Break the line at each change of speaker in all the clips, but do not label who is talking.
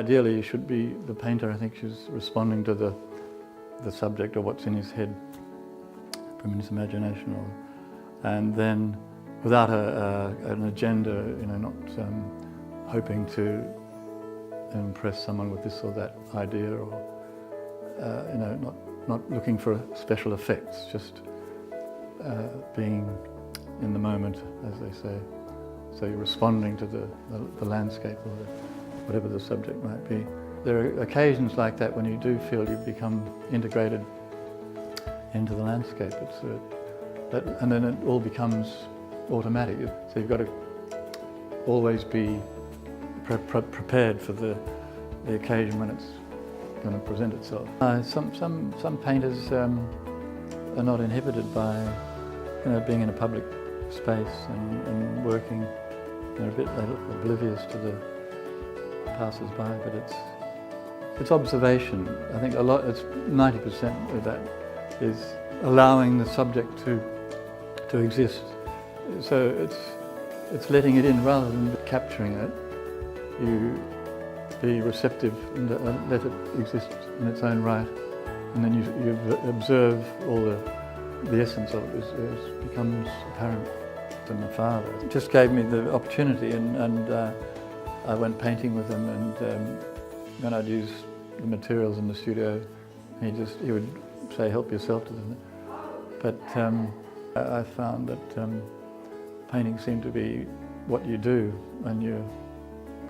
ideally you should be, the painter, I think, is responding to the subject or what's in his head from his imagination, and then without an agenda, not hoping to impress someone with this or that idea, or not looking for special effects, just being in the moment, as they say. So you're responding to the landscape or whatever the subject might be. There are occasions like that when you do feel you've become integrated into the landscape. And then it all becomes automatic. So you've got to always be prepared for the occasion when it's going to present itself. Some painters are not inhibited by being in a public space and working. They're a bit oblivious to the passers-by, but it's observation. I think it's 90% of that is allowing the subject to exist. So it's letting it in rather than capturing it. You be receptive and let it exist in its own right, and then you observe all the essence of it becomes apparent. And my father just gave me the opportunity, and I went painting with him, and when I'd use the materials in the studio, he would say, help yourself to them. But I found that painting seemed to be what you do when you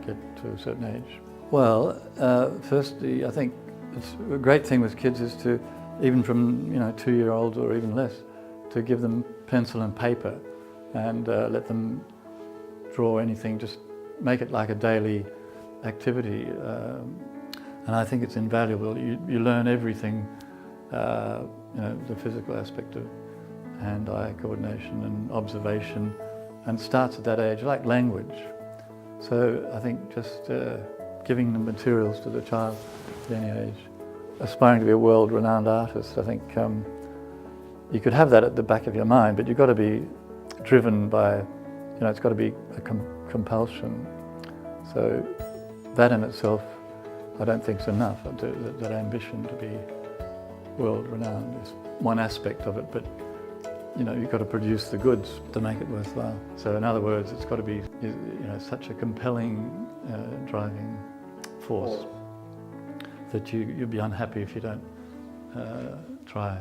get to a certain age. Well, firstly, I think it's a great thing with kids is to, even from 2-year-olds or even less, to give them pencil and paper and let them draw anything. Just make it like a daily activity, and I think it's invaluable. You learn everything, the physical aspect of hand-eye coordination and observation, and starts at that age, like language. So I think just giving the materials to the child at any age. Aspiring to be a world-renowned artist, I think you could have that at the back of your mind, but you've got to be driven by, it's got to be a compulsion. So that in itself, I don't think is enough. That ambition to be world-renowned is one aspect of it, but you've got to produce the goods to make it worthwhile. So in other words, it's got to be such a compelling driving force that you'd be unhappy if you don't try.